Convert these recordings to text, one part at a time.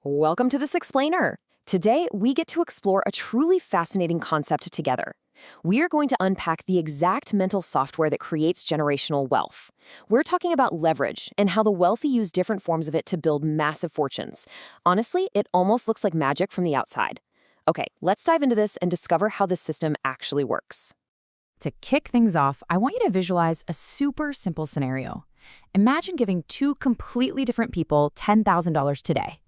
Welcome to This Explainer. Today, we get to explore a truly fascinating concept together. We are going to unpack the exact mental software that creates generational wealth. We're talking about leverage and how the wealthy use different forms of it to build massive fortunes. Honestly, it almost looks like magic from the outside. Okay, let's dive into this and discover how this system actually works. To kick things off, I want you to visualize a super simple scenario. Imagine giving two completely different people $10,000 today.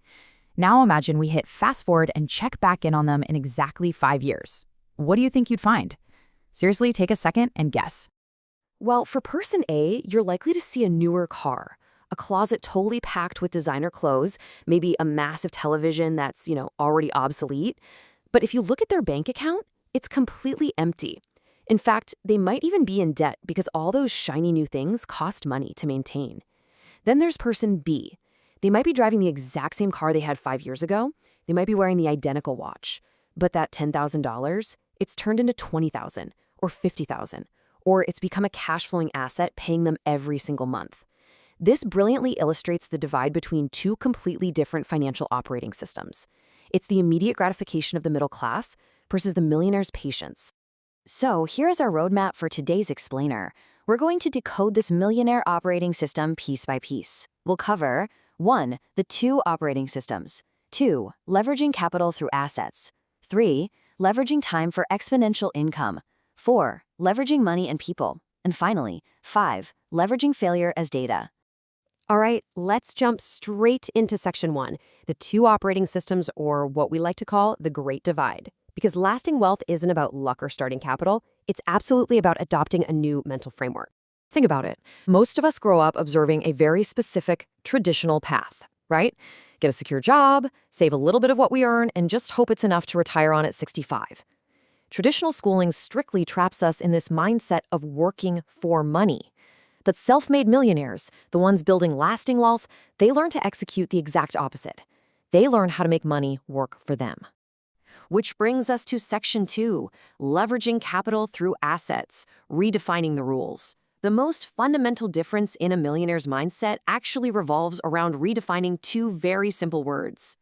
Now imagine we hit fast forward and check back in on them in exactly 5 years. What do you think you'd find? Seriously, take a second and guess. Well, for person A, you're likely to see a newer car, a closet totally packed with designer clothes, maybe a massive television that's, already obsolete. But if you look at their bank account, it's completely empty. In fact, they might even be in debt because all those shiny new things cost money to maintain. Then there's person B. They might be driving the exact same car they had 5 years ago. They might be wearing the identical watch. But that $10,000, it's turned into $20,000 or $50,000, or it's become a cash-flowing asset paying them every single month. This brilliantly illustrates the divide between two completely different financial operating systems. It's the immediate gratification of the middle class versus the millionaire's patience. So here's our roadmap for today's explainer. We're going to decode this millionaire operating system piece by piece. We'll cover 1. The two operating systems. 2. Leveraging capital through assets. 3. Leveraging time for exponential income. 4. Leveraging money and people. And finally, 5. Leveraging failure as data. All right, let's jump straight into section 1, the two operating systems, or what we like to call the Great Divide. Because lasting wealth isn't about luck or starting capital, it's absolutely about adopting a new mental framework. Think about it. Most of us grow up observing a very specific, traditional path, right? Get a secure job, save a little bit of what we earn, and just hope it's enough to retire on at 65. Traditional schooling strictly traps us in this mindset of working for money. But self-made millionaires, the ones building lasting wealth, they learn to execute the exact opposite. They learn how to make money work for them. Which brings us to section 2, leveraging capital through assets, redefining the rules. The most fundamental difference in a millionaire's mindset actually revolves around redefining two very simple words.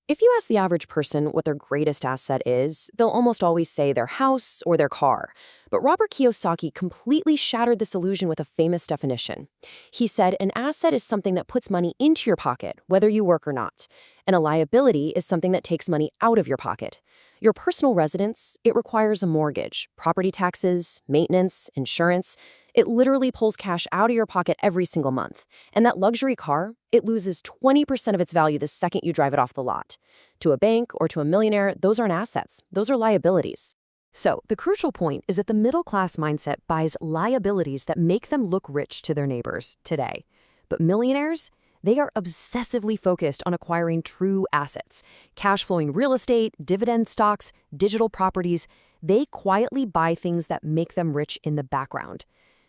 If you ask the average person what their greatest asset is, they'll almost always say their house or their car. But Robert Kiyosaki completely shattered this illusion with a famous definition. He said an asset is something that puts money into your pocket, whether you work or not. And a liability is something that takes money out of your pocket. Your personal residence, it requires a mortgage, property taxes, maintenance, insurance. It literally pulls cash out of your pocket every single month. And that luxury car, it loses 20% of its value the second you drive it off the lot. To a bank or to a millionaire, those aren't assets. Those are liabilities. So, the crucial point is that the middle-class mindset buys liabilities that make them look rich to their neighbors today. But millionaires, they are obsessively focused on acquiring true assets, cash-flowing real estate, dividend stocks, digital properties. They quietly buy things that make them rich in the background.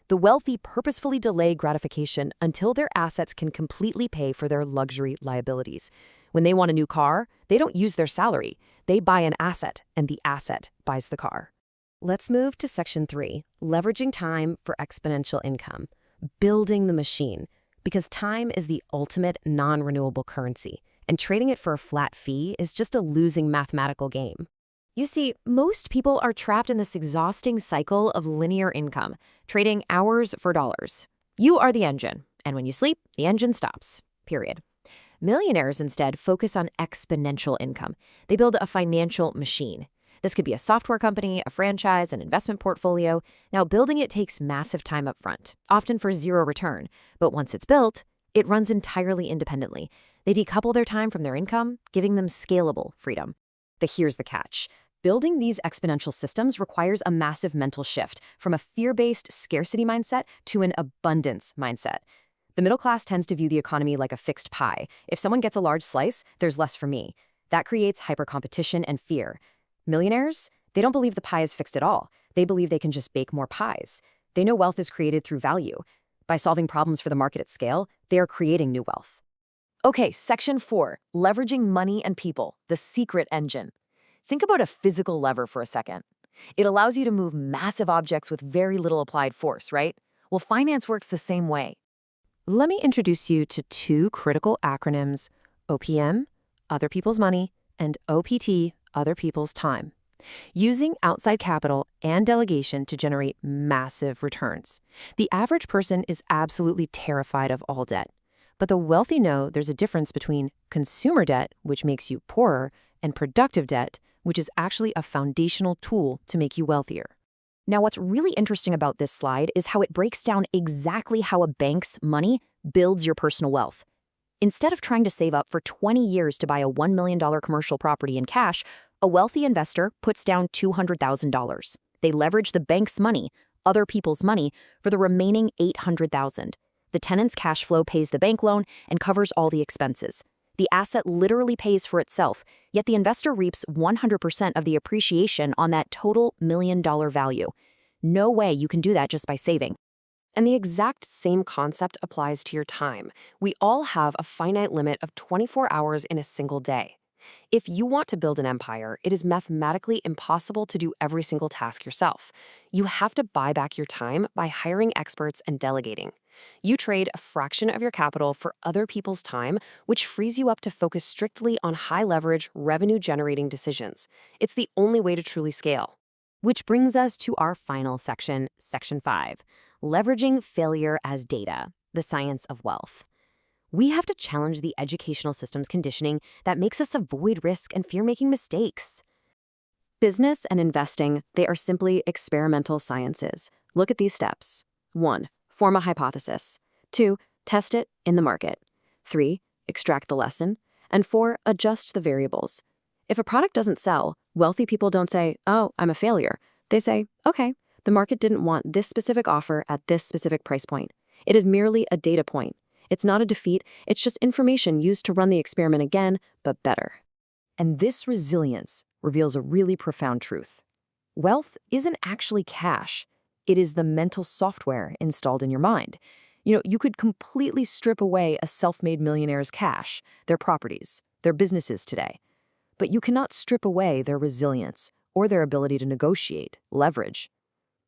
The wealthy purposefully delay gratification until their assets can completely pay for their luxury liabilities. When they want a new car, they don't use their salary. They buy an asset, and the asset buys the car. Let's move to section 3, leveraging time for exponential income, building the machine. Because time is the ultimate non-renewable currency, and trading it for a flat fee is just a losing mathematical game. You see, most people are trapped in this exhausting cycle of linear income, trading hours for dollars. You are the engine, and when you sleep, the engine stops, period. Millionaires instead focus on exponential income. They build a financial machine. This could be a software company, a franchise, an investment portfolio. Now, building it takes massive time up front, often for zero return. But once it's built, it runs entirely independently. They decouple their time from their income, giving them scalable freedom. Here's the catch. Building these exponential systems requires a massive mental shift from a fear-based scarcity mindset to an abundance mindset. The middle class tends to view the economy like a fixed pie. If someone gets a large slice, there's less for me. That creates hyper-competition and fear. Millionaires, they don't believe the pie is fixed at all. They believe they can just bake more pies. They know wealth is created through value. By solving problems for the market at scale, they are creating new wealth. Okay, section 4, leveraging money and people, the secret engine. Think about a physical lever for a second. It allows you to move massive objects with very little applied force, right? Well, finance works the same way. Let me introduce you to two critical acronyms, OPM, other people's money, and OPT, other people's time. Using outside capital and delegation to generate massive returns. The average person is absolutely terrified of all debt. But the wealthy know there's a difference between consumer debt, which makes you poorer, and productive debt, which is actually a foundational tool to make you wealthier. Now, what's really interesting about this slide is how it breaks down exactly how a bank's money builds your personal wealth. Instead of trying to save up for 20 years to buy a $1 million commercial property in cash, a wealthy investor puts down $200,000. They leverage the bank's money, other people's money, for the remaining $800,000. The tenant's cash flow pays the bank loan and covers all the expenses. The asset literally pays for itself, yet the investor reaps 100% of the appreciation on that total $1 million value. No way you can do that just by saving. And the exact same concept applies to your time. We all have a finite limit of 24 hours in a single day. If you want to build an empire, it is mathematically impossible to do every single task yourself. You have to buy back your time by hiring experts and delegating. You trade a fraction of your capital for other people's time, which frees you up to focus strictly on high-leverage, revenue-generating decisions. It's the only way to truly scale. Which brings us to our final section, Section 5, Leveraging Failure as Data, the Science of Wealth. We have to challenge the educational system's conditioning that makes us avoid risk and fear making mistakes. Business and investing, they are simply experimental sciences. Look at these steps. 1. Form a hypothesis. 2. Test it in the market. 3. Extract the lesson. And 4. Adjust the variables. If a product doesn't sell, wealthy people don't say, "Oh, I'm a failure." They say, "Okay, the market didn't want this specific offer at this specific price point." It is merely a data point. It's not a defeat, it's just information used to run the experiment again, but better. And this resilience reveals a really profound truth. Wealth isn't actually cash. It is the mental software installed in your mind. You could completely strip away a self-made millionaire's cash, their properties, their businesses today. But you cannot strip away their resilience or their ability to negotiate, leverage.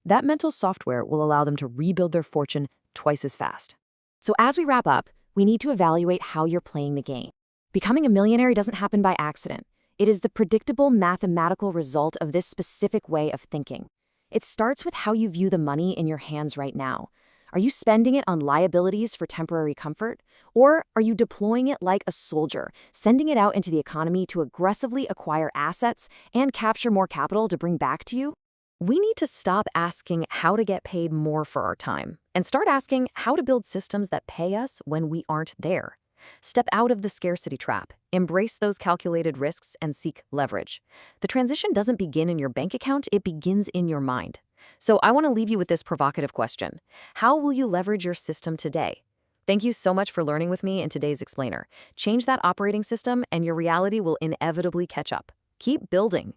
That mental software will allow them to rebuild their fortune twice as fast. So as we wrap up, we need to evaluate how you're playing the game. Becoming a millionaire doesn't happen by accident. It is the predictable mathematical result of this specific way of thinking. It starts with how you view the money in your hands right now. Are you spending it on liabilities for temporary comfort? Or are you deploying it like a soldier, sending it out into the economy to aggressively acquire assets and capture more capital to bring back to you? We need to stop asking how to get paid more for our time and start asking how to build systems that pay us when we aren't there. Step out of the scarcity trap, embrace those calculated risks, and seek leverage. The transition doesn't begin in your bank account, it begins in your mind. So I want to leave you with this provocative question. How will you leverage your system today? Thank you so much for learning with me in today's Explainer. Change that operating system and your reality will inevitably catch up. Keep building.